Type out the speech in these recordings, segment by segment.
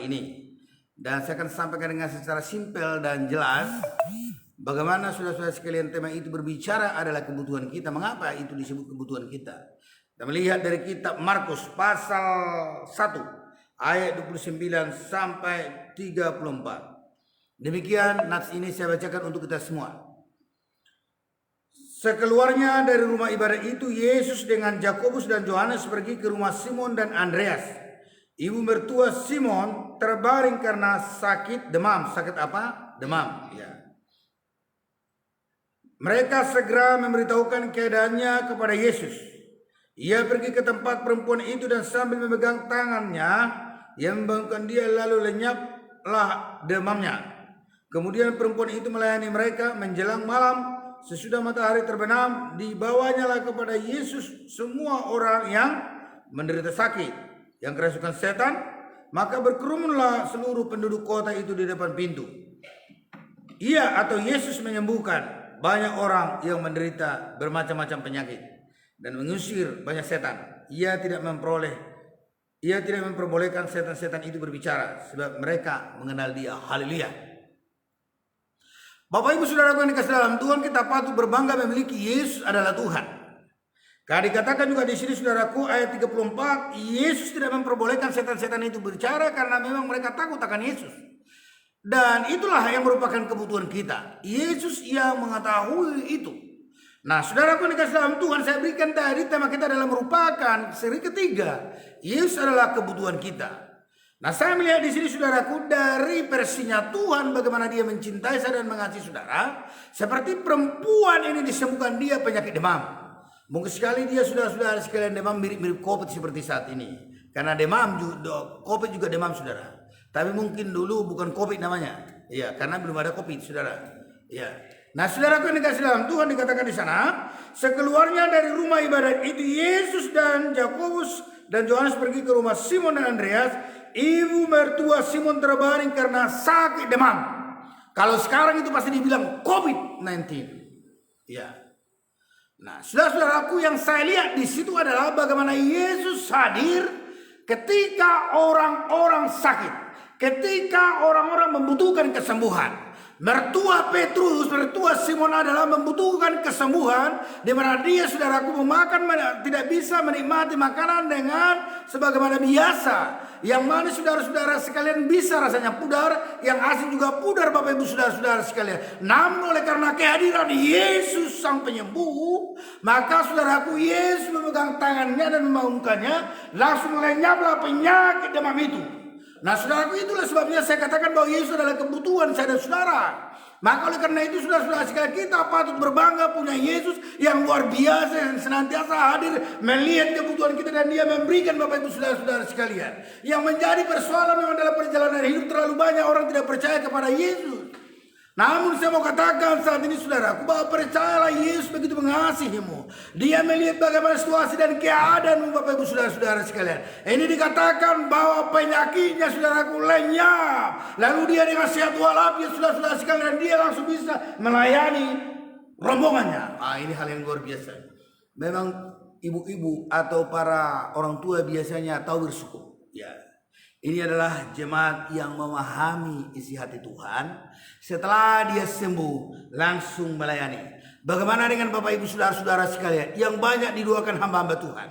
ini. Dan saya akan sampaikan dengan secara simpel dan jelas bagaimana saudara-saudara sekalian tema itu berbicara adalah kebutuhan kita. Mengapa itu disebut kebutuhan kita? Kita melihat dari kitab Markus pasal 1 ayat 29 sampai 34. Demikian nats ini saya bacakan untuk kita semua. Sekeluarnya dari rumah ibadat itu, Yesus dengan Yakobus dan Yohanes pergi ke rumah Simon dan Andreas. Ibu mertua Simon terbaring karena sakit demam. Sakit apa? Demam. Ya. Mereka segera memberitahukan keadaannya kepada Yesus. Ia pergi ke tempat perempuan itu dan sambil memegang tangannya, ia membangunkan dia, lalu lenyaplah demamnya. Kemudian perempuan itu melayani mereka. Menjelang malam, sesudah matahari terbenam, dibawanyalah kepada Yesus semua orang yang menderita sakit, yang kerasukan setan. Maka berkerumunlah seluruh penduduk kota itu di depan pintu. Ia atau Yesus menyembuhkan banyak orang yang menderita bermacam-macam penyakit dan mengusir banyak setan. Ia tidak memperbolehkan setan-setan itu berbicara, sebab mereka mengenal dia. Haleluya. Bapak Ibu Saudara yang dikasih dalam Tuhan, kita patut berbangga memiliki Yesus adalah Tuhan. Karena dikatakan juga di sini saudaraku ayat 34, Yesus tidak memperbolehkan setan-setan itu berbicara karena memang mereka takut akan Yesus. Dan itulah yang merupakan kebutuhan kita. Yesus yang mengetahui itu. Nah, saudaraku yang dikasih dalam Tuhan, saya berikan tadi tema kita adalah merupakan seri ketiga. Yesus adalah kebutuhan kita. Nah, saya melihat di sini saudaraku dari versinya Tuhan bagaimana dia mencintai saya dan mengasihi saudara. Seperti perempuan ini disembuhkan dia penyakit demam. Mungkin sekali dia saudara-saudara sekalian demam mirip-mirip COVID seperti saat ini. Karena demam juga, COVID juga demam saudara. Tapi mungkin dulu bukan COVID namanya. Ya, karena belum ada COVID saudara. Ya. Nah, saudaraku yang dikasih dalam Tuhan, dikatakan di sana, sekeluarnya dari rumah ibadat itu, Yesus dan Yakobus dan Yohanes pergi ke rumah Simon dan Andreas. Ibu mertua Simon terbaring karena sakit demam. Kalau sekarang itu pasti dibilang COVID-19. Ya. Nah, saudara-saudaraku, yang saya lihat di situ adalah bagaimana Yesus hadir ketika orang-orang sakit, ketika orang-orang membutuhkan kesembuhan. Mertua Petrus, mertua Simon adalah membutuhkan kesembuhan, di mana dia saudaraku tidak bisa menikmati makanan dengan sebagaimana biasa. Yang mana saudara-saudara sekalian bisa rasanya pudar, yang asin juga pudar Bapak Ibu saudara-saudara sekalian. Namun oleh karena kehadiran Yesus sang penyembuh, maka saudaraku Yesus memegang tangannya dan membangunkannya, langsung lenyaplah penyakit demam itu. Nah, saudaraku, itulah sebabnya saya katakan bahwa Yesus adalah kebutuhan saya dan saudara. Maka oleh karena itu saudara-saudara sekalian, kita patut berbangga punya Yesus yang luar biasa, yang senantiasa hadir melihat kebutuhan kita, dan dia memberikan Bapak Ibu saudara-saudara sekalian. Yang menjadi persoalan memang dalam perjalanan hidup, terlalu banyak orang tidak percaya kepada Yesus. Namun saya mau katakan saat ini saudaraku, bahwa percayalah Yesus begitu mengasihimu. Dia melihat bagaimana situasi dan keadaanmu Bapak Ibu saudara-saudara sekalian. Ini dikatakan bahwa penyakitnya saudaraku lenyap. Lalu dia dengan sehat walafiat saudara-saudara sekalian, dan dia langsung bisa melayani rombongannya. Ini hal yang luar biasa. Memang ibu-ibu atau para orang tua biasanya tahu bersyukur. Ya. Ini adalah jemaat yang memahami isi hati Tuhan. Setelah dia sembuh, langsung melayani. Bagaimana dengan Bapak Ibu saudara-saudara sekalian yang banyak didoakan hamba-hamba Tuhan?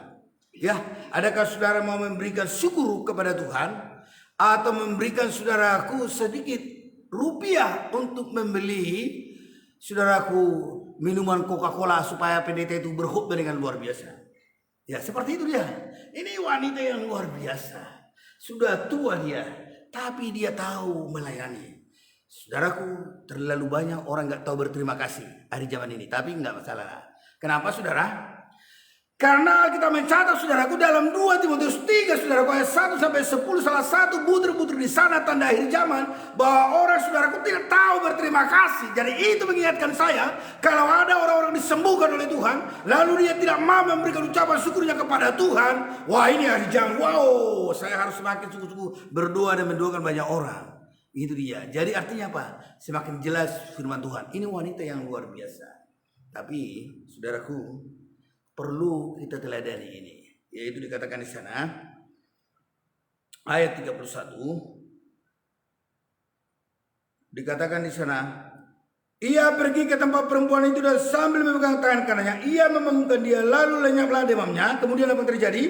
Ya, adakah saudara mau memberikan syukur kepada Tuhan, atau memberikan saudaraku sedikit rupiah untuk membeli saudaraku minuman Coca-Cola supaya pendeta itu berkhotbah dengan luar biasa? Ya, seperti itu dia. Ini wanita yang luar biasa. Sudah tua dia, tapi dia tahu melayani. Saudaraku, terlalu banyak orang gak tahu berterima kasih hari zaman ini. Tapi gak masalah. Kenapa saudara? Karena kita mencatat saudaraku dalam 2 Timotius 3 saudaraku ayat 1 sampai 10, salah satu butir-butir di sana tanda akhir zaman, bahwa orang saudaraku tidak tahu berterima kasih. Jadi itu mengingatkan saya, kalau ada orang-orang disembuhkan oleh Tuhan, lalu dia tidak mau memberikan ucapan syukurnya kepada Tuhan, wah ini hari zaman, wow, saya harus semakin sungguh-sungguh berdoa dan mendoakan banyak orang. Itu dia. Jadi artinya apa? Semakin jelas firman Tuhan. Ini wanita yang luar biasa. Tapi saudaraku, perlu kita teladani ini, yaitu dikatakan di sana ayat 31, Dikatakan di sana, ia pergi ke tempat perempuan itu dan sambil memegang tangan kanannya, ia membangunkan dia, lalu lenyaplah demamnya. Kemudian apa yang terjadi?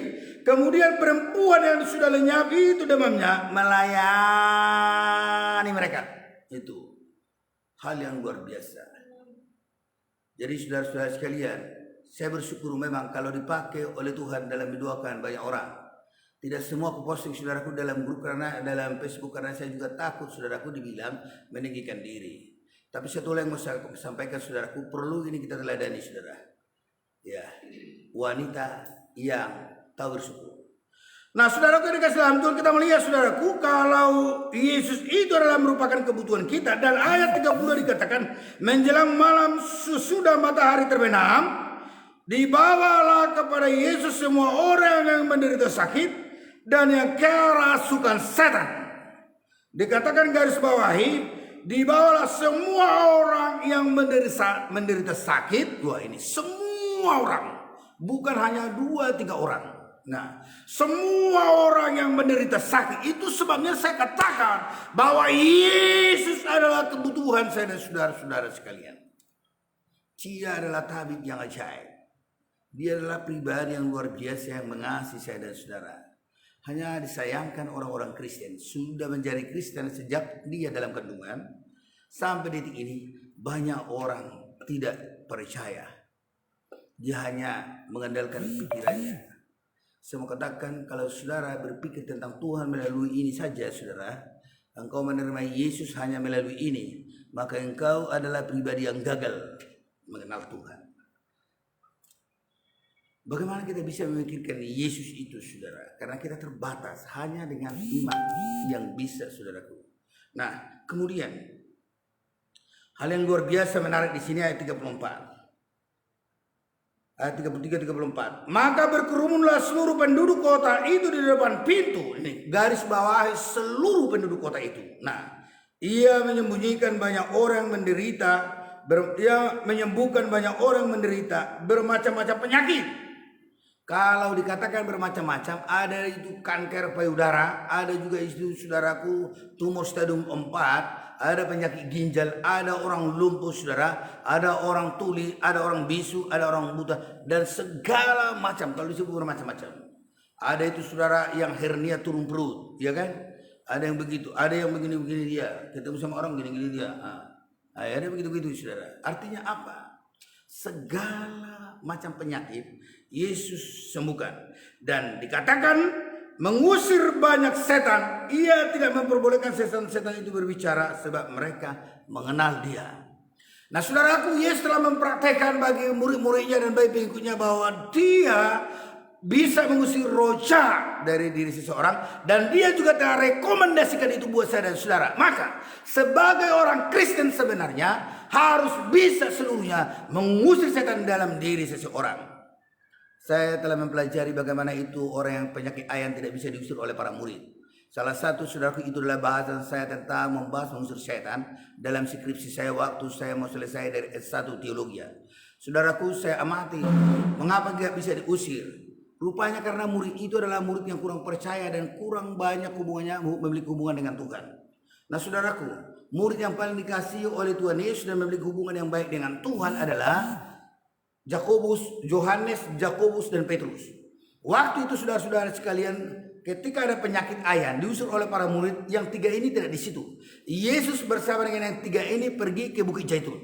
Kemudian perempuan yang sudah lenyap itu demamnya melayani mereka. Itu hal yang luar biasa. Jadi saudara-saudara sekalian, saya bersyukur memang kalau dipakai oleh Tuhan dalam mendoakan banyak orang. Tidak semua aku posting saudaraku dalam grup karena dalam Facebook, karena saya juga takut saudaraku dibilang meninggikan diri. Tapi satu hal yang mau saya sampaikan saudaraku, perlu ini kita teladani saudara. Ya, wanita yang tahu bersyukur. Nah saudaraku yang dikasih dalam Tuhan, kita melihat saudaraku, kalau Yesus itu adalah merupakan kebutuhan kita. Dan ayat 30 dikatakan, menjelang malam sesudah matahari terbenam, dibawalah kepada Yesus semua orang yang menderita sakit dan yang kerasukan setan. Dikatakan garis bawahi, dibawalah semua orang yang menderita sakit. Wah, ini semua orang, bukan hanya 2-3 orang. Nah, semua orang yang menderita sakit. Itu sebabnya saya katakan bahwa Yesus adalah kebutuhan saya dan saudara-saudara sekalian. Dia adalah tabib yang ajaib. Dia adalah pribadi yang luar biasa yang mengasihi saya dan saudara. Hanya disayangkan orang-orang Kristen sudah menjadi Kristen sejak dia dalam kandungan sampai detik ini, banyak orang tidak percaya. Dia hanya mengandalkan pikirannya. Saya mau katakan, kalau saudara berpikir tentang Tuhan melalui ini saja saudara, engkau menerima Yesus hanya melalui ini, maka engkau adalah pribadi yang gagal mengenal Tuhan. Bagaimana kita bisa memikirkan Yesus itu saudara? Karena kita terbatas hanya dengan iman yang bisa saudaraku. Nah kemudian hal yang luar biasa menarik di sini ayat 34. Ayat 33-34. Maka berkerumunlah seluruh penduduk kota itu di depan pintu. Ini garis bawahi seluruh penduduk kota itu. Nah, ia menyembunyikan banyak orang menderita, ia menyembuhkan banyak orang menderita bermacam-macam penyakit. Kalau dikatakan bermacam-macam, ada itu kanker payudara, ada juga itu saudaraku tumor stadium 4, ada penyakit ginjal, ada orang lumpuh saudara, ada orang tuli, ada orang bisu, ada orang buta, dan segala macam. Kalau disebut bermacam-macam, ada itu saudara yang hernia turun perut, ya kan? Ada yang begitu, ada yang begini-begini dia, ketemu sama orang gini-gini dia, ada begitu-begitu saudara. Artinya apa? Segala macam penyakit Yesus sembuhkan. Dan dikatakan mengusir banyak setan. Ia tidak memperbolehkan setan-setan itu berbicara sebab mereka mengenal dia. Nah saudaraku, Yesus telah mempraktekkan bagi murid-muridnya dan bagi pengikutnya bahwa dia bisa mengusir roh jahat dari diri seseorang, dan dia juga telah rekomendasikan itu buat saya dan saudara. Maka sebagai orang Kristen sebenarnya harus bisa seluruhnya mengusir setan dalam diri seseorang. Saya telah mempelajari bagaimana itu orang yang penyakit ayan tidak bisa diusir oleh para murid. Salah satu saudaraku itu adalah bahasan saya tentang membahas mengusir setan dalam skripsi saya waktu saya mau selesai dari S1 teologi. Saudaraku, saya amati mengapa tidak bisa diusir. Rupanya karena murid itu adalah murid yang kurang percaya dan kurang banyak hubungannya, memiliki hubungan dengan Tuhan. Nah saudaraku, murid yang paling dikasihi oleh Tuhan Yesus dan memiliki hubungan yang baik dengan Tuhan adalah Yohanes, Yakobus, dan Petrus. Waktu itu saudara-saudara sekalian, ketika ada penyakit ayan diusir oleh para murid, yang 3 ini tidak di situ. Yesus bersama dengan yang 3 ini pergi ke Bukit Zaitun.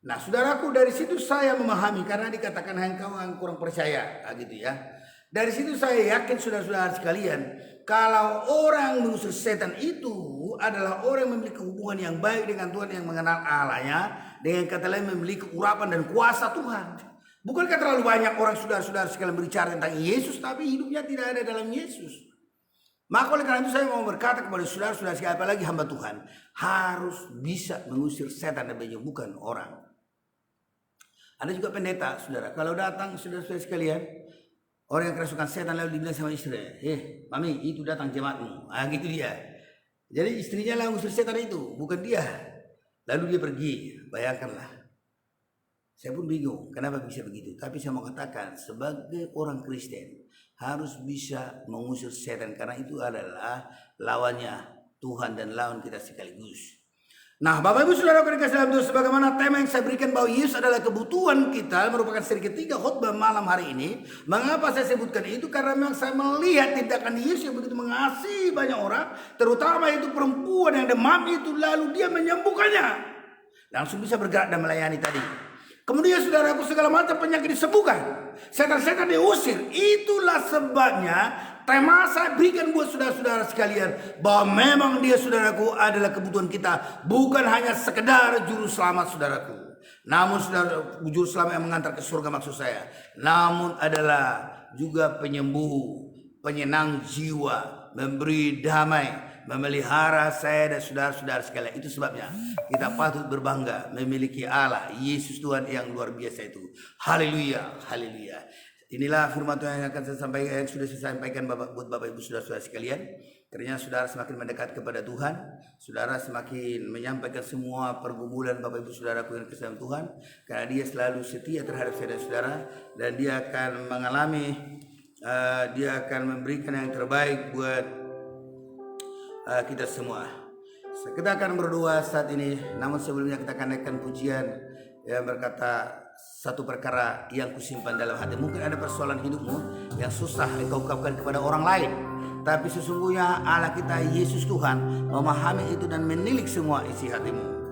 Nah saudaraku, dari situ saya memahami, karena dikatakan engkau yang kurang percaya, gitu ya. Dari situ saya yakin saudara-saudara sekalian, kalau orang mengusir setan itu adalah orang yang memiliki hubungan yang baik dengan Tuhan, yang mengenal Allahnya, dengan kata lain memiliki urapan dan kuasa Tuhan. Bukankah terlalu banyak orang saudara-saudara sekalian berbicara tentang Yesus, tapi hidupnya tidak ada dalam Yesus? Maka oleh karena itu saya mau berkata kepada saudara-saudara sekalian, apalagi hamba Tuhan, harus bisa mengusir setan dan menyembuhkan orang. Ada juga pendeta, saudara. Kalau datang saudara-saudara sekalian, orang yang kerasukan setan lalu dibilang sama istrinya, mami itu datang jemaatmu. Gitu dia. Jadi istrinya lah ngusir setan itu, bukan dia. Lalu dia pergi, bayangkanlah. Saya pun bingung kenapa bisa begitu. Tapi saya mau katakan sebagai orang Kristen harus bisa mengusir setan, karena itu adalah lawannya Tuhan dan lawan kita sekaligus. Nah, Bapak Ibu Saudara dikasih dalam Tuhan, sebagaimana tema yang saya berikan bahwa Yesus adalah kebutuhan kita, merupakan seri ketiga khotbah malam hari ini. Mengapa saya sebutkan itu? Karena memang saya melihat tindakan Yesus yang begitu mengasihi banyak orang, terutama itu perempuan yang demam itu, lalu dia menyembuhkannya. Langsung bisa bergerak dan melayani tadi. Kemudian saudaraku, segala macam penyakit disembuhkan, setan-setan diusir. Itulah sebabnya tema saya berikan buat saudara-saudara sekalian, bahwa memang dia, saudaraku, adalah kebutuhan kita. Bukan hanya sekedar juru selamat, saudaraku. Namun saudara, juru selamat yang mengantar ke surga maksud saya. Namun adalah juga penyembuh, penyenang jiwa, memberi damai, memelihara saya dan saudara-saudara sekalian. Itu sebabnya kita patut berbangga memiliki Allah, Yesus Tuhan yang luar biasa itu. Haleluya, haleluya. Inilah firman Tuhan yang akan saya sampaikan, yang sudah saya sampaikan buat Bapak Ibu saudara-saudara sekalian. Karena saudara semakin mendekat kepada Tuhan, saudara semakin menyampaikan semua pergumulan Bapak Ibu saudaraku yang kesal Tuhan, karena dia selalu setia terhadap saya dan saudara, dan dia akan mengalami, dia akan memberikan yang terbaik buat kita semua. Kita akan berdoa saat ini, namun sebelumnya kita akan naikkan pujian yang berkata, satu perkara yang kusimpan dalam hati. Mungkin ada persoalan hidupmu yang susah engkau ungkapkan kepada orang lain, tapi sesungguhnya Allah kita Yesus Tuhan memahami itu dan menilik semua isi hatimu.